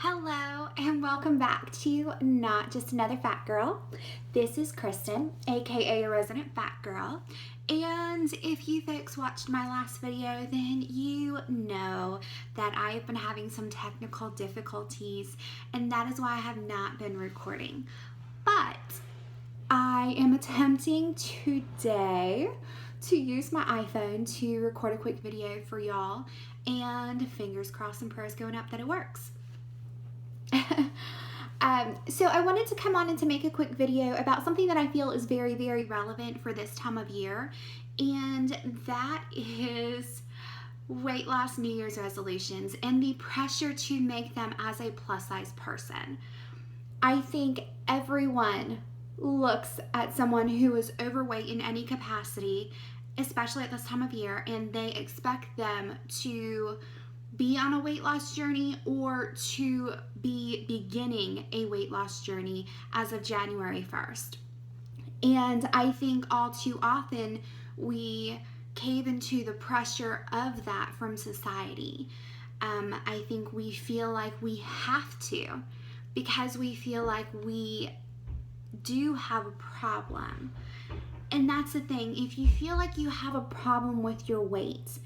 Hello and welcome back to Not Just Another Fat Girl. This is Kristen, aka Resident Fat Girl. And if you folks watched my last video, then you know that I have been having some technical difficulties, and that is why I have not been recording. But I am attempting today to use my iPhone to record a quick video for y'all, and fingers crossed and prayers going up that it works. So I wanted to come on and to make a quick video about something that I feel is very, very relevant for this time of year, and that is weight loss New Year's resolutions and the pressure to make them as a plus size person. I think everyone looks at someone who is overweight in any capacity, especially at this time of year, and they expect them to be on a weight loss journey or to be beginning a weight loss journey as of January 1st. And I think all too often we cave into the pressure of that from society. I think we feel like we have to, because we feel like we do have a problem. And that's the thing, if you feel like you have a problem with your weight,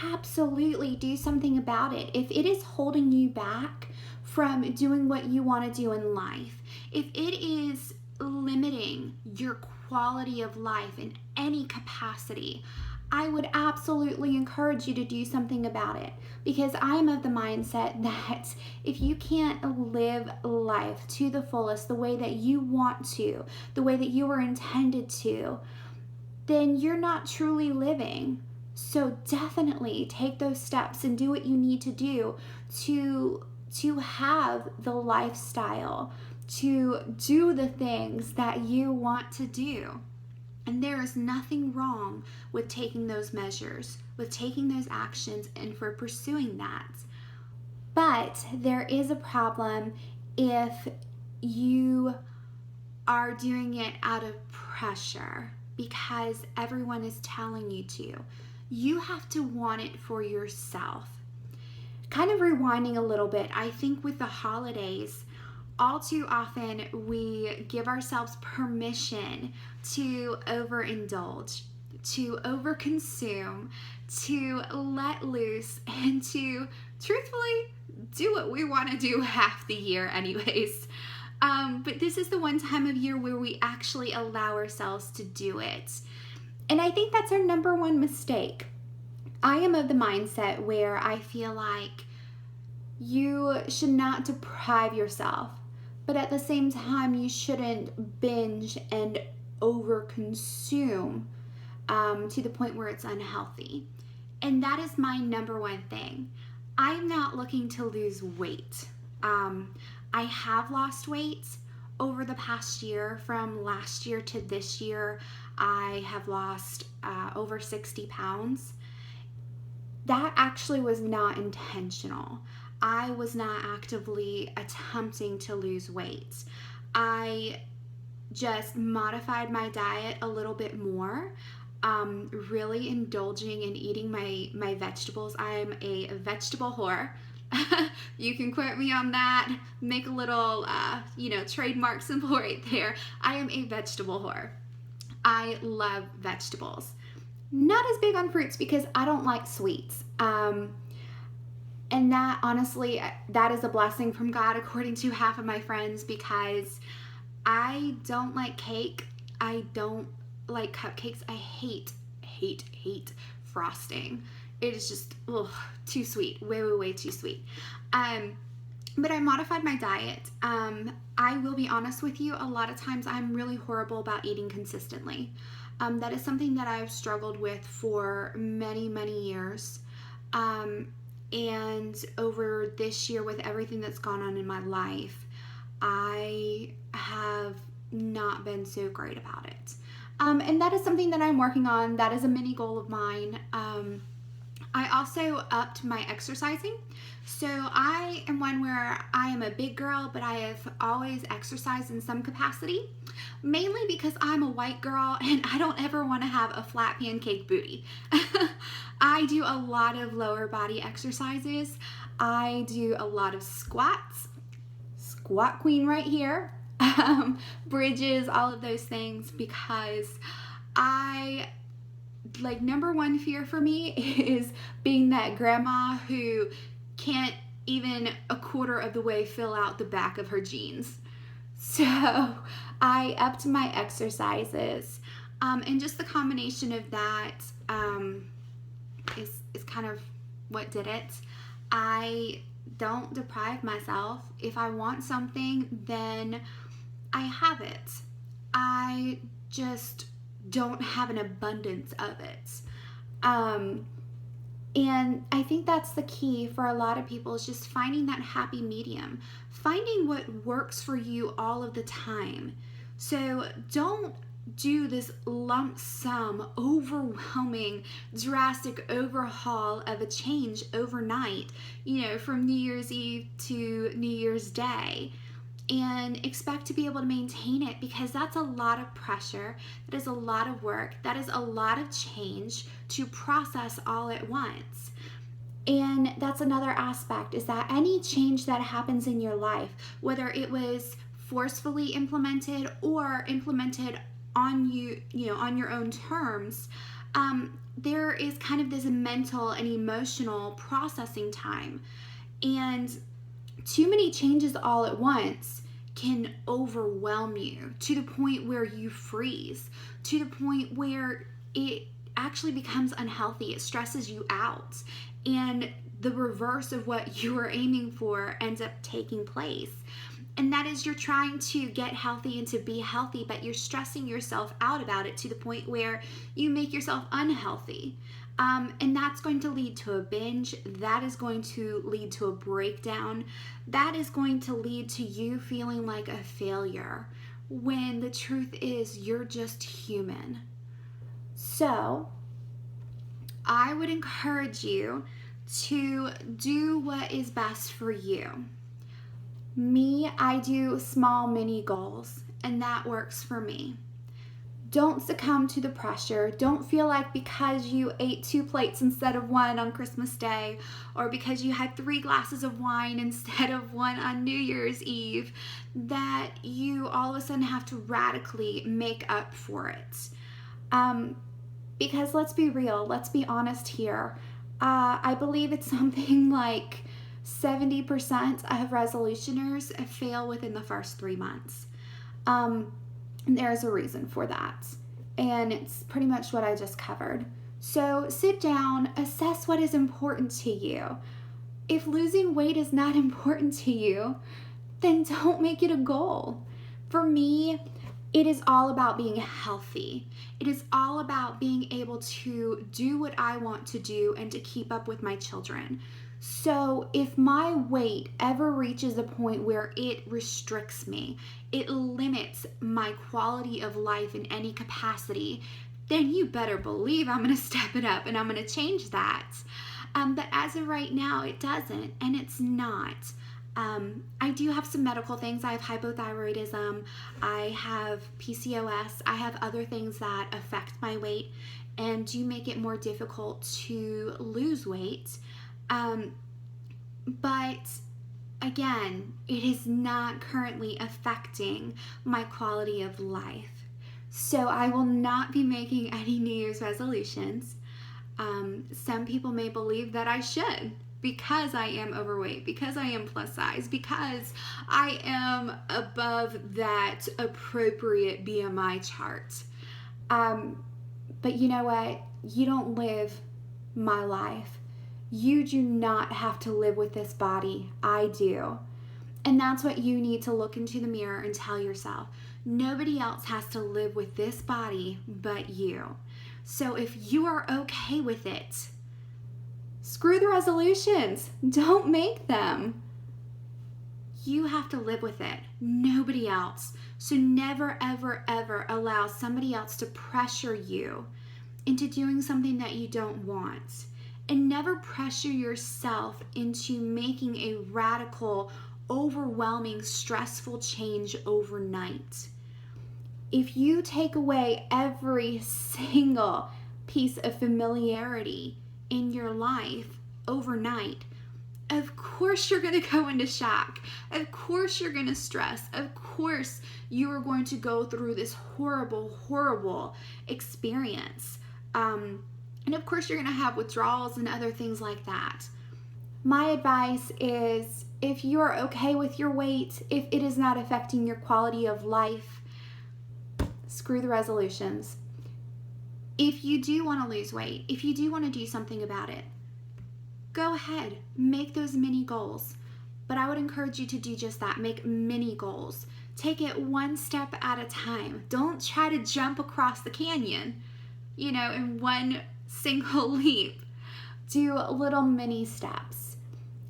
absolutely do something about it. If it is holding you back from doing what you want to do in life, if it is limiting your quality of life in any capacity, I would absolutely encourage you to do something about it, because I'm of the mindset that if you can't live life to the fullest, the way that you want to, the way that you were intended to, then you're not truly living. So definitely take those steps and do what you need to do to have the lifestyle, to do the things that you want to do. And there is nothing wrong with taking those measures, with taking those actions, and for pursuing that. But there is a problem if you are doing it out of pressure because everyone is telling you to. You have to want it for yourself. Kind of rewinding a little bit, I think with the holidays, all too often we give ourselves permission to overindulge, to overconsume, to let loose, and to truthfully do what we want to do half the year anyways. But this is the one time of year where we actually allow ourselves to do it. And I think that's our number one mistake. I am of the mindset where I feel like you should not deprive yourself, but at the same time, you shouldn't binge and overconsume to the point where it's unhealthy. And that is my number one thing. I'm not looking to lose weight. I have lost weight over the past year. From last year to this year, I have lost over 60 pounds. That actually was not intentional. I was not actively attempting to lose weight. I just modified my diet a little bit more, really indulging in eating my vegetables. I'm a vegetable whore. You can quote me on that, make a little, trademark symbol right there. I am a vegetable whore. I love vegetables. Not as big on fruits because I don't like sweets. And that, honestly, that is a blessing from God, according to half of my friends, because I don't like cake. I don't like cupcakes. I hate frosting. It is just too sweet, way too sweet. But I modified my diet. I will be honest with you, a lot of times I'm really horrible about eating consistently. That is something that I've struggled with for many years. And over this year, with everything that's gone on in my life, I have not been so great about it. And that is something that I'm working on. That is a mini goal of mine. I also upped my exercising. So I am one where I am a big girl, but I have always exercised in some capacity, mainly because I'm a white girl and I don't ever want to have a flat pancake booty. I do a lot of lower body exercises. I do a lot of squats, squat queen right here, bridges, all of those things, because I like number one fear for me is being that grandma who can't even a quarter of the way fill out the back of her jeans. So I upped my exercises, and just the combination of that is kind of what did it. I don't deprive myself. If I want something, then I have it. I just don't have an abundance of it. And I think that's the key for a lot of people, is just finding that happy medium, finding what works for you all of the time. So don't do this lump sum, overwhelming, drastic overhaul of a change overnight, from New Year's Eve to New Year's Day, and expect to be able to maintain it, because that's a lot of pressure, that is a lot of work, that is a lot of change to process all at once. And that's another aspect, is that any change that happens in your life, whether it was forcefully implemented or implemented on on your own terms, there is kind of this mental and emotional processing time. And too many changes all at once can overwhelm you to the point where you freeze, to the point where it actually becomes unhealthy. It stresses you out, and the reverse of what you were aiming for ends up taking place. And that is, you're trying to get healthy and to be healthy, but you're stressing yourself out about it to the point where you make yourself unhealthy. And that's going to lead to a binge. That is going to lead to a breakdown. That is going to lead to you feeling like a failure, when the truth is you're just human. So I would encourage you to do what is best for you. Me, I do small mini goals, and that works for me. Don't succumb to the pressure. Don't feel like because you ate 2 plates instead of 1 on Christmas Day, or because you had 3 glasses of wine instead of 1 on New Year's Eve, that you all of a sudden have to radically make up for it. Because let's be real, let's be honest here. I believe it's something like 70% of resolutioners fail within the first 3 months. There's a reason for that, and it's pretty much what I just covered. So sit down, assess what is important to you. If losing weight is not important to you, then don't make it a goal. For me, it is all about being healthy. It is all about being able to do what I want to do and to keep up with my children. So if my weight ever reaches a point where it restricts me, it limits my quality of life in any capacity, then you better believe I'm going to step it up and I'm going to change that. But as of right now, it doesn't, and it's not. I do have some medical things. I have hypothyroidism, I have PCOS, I have other things that affect my weight and do make it more difficult to lose weight. But again, it is not currently affecting my quality of life. So I will not be making any New Year's resolutions. Some people may believe that I should, because I am overweight, because I am plus size, because I am above that appropriate BMI chart. But you know what? You don't live my life. You do not have to live with this body. I do. And that's what you need to look into the mirror and tell yourself. Nobody else has to live with this body but you. So if you are okay with it, screw the resolutions. Don't make them. You have to live with it. Nobody else. So never, ever, ever allow somebody else to pressure you into doing something that you don't want. and never pressure yourself into making a radical, overwhelming, stressful change overnight. If you take away every single piece of familiarity in your life overnight, of course you're going to go into shock. Of course you're going to stress. Of course you are going to go through this horrible, horrible experience. And of course you're going to have withdrawals and other things like that. My advice is, if you're okay with your weight, if it is not affecting your quality of life, screw the resolutions. If you do want to lose weight, if you do want to do something about it, go ahead, make those mini goals. But I would encourage you to do just that. Make mini goals. Take it one step at a time. Don't try to jump across the canyon, in one single leap. Do little mini steps.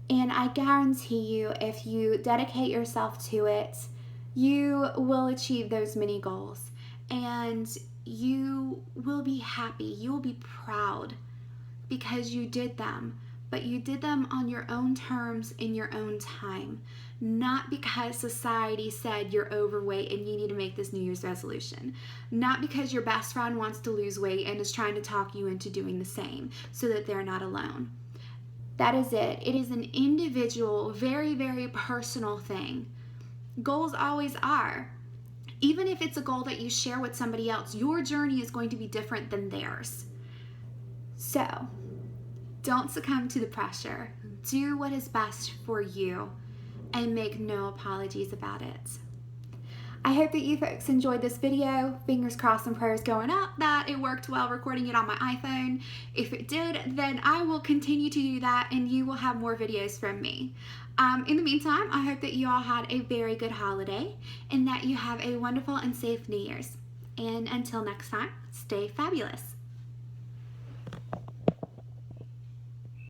And I guarantee you, if you dedicate yourself to it, you will achieve those mini goals. And you will be happy. You will be proud because you did them. But you did them on your own terms in your own time, not because society said you're overweight and you need to make this New Year's resolution, not because your best friend wants to lose weight and is trying to talk you into doing the same so that they're not alone. That is it. It is an individual, very, very personal thing. Goals always are. Even if it's a goal that you share with somebody else, your journey is going to be different than theirs. So, don't succumb to the pressure. Do what is best for you and make no apologies about it. I hope that you folks enjoyed this video. Fingers crossed and prayers going up that it worked well recording it on my iPhone. If it did, then I will continue to do that and you will have more videos from me. In the meantime, I hope that you all had a very good holiday and that you have a wonderful and safe New Year's. And until next time, stay fabulous.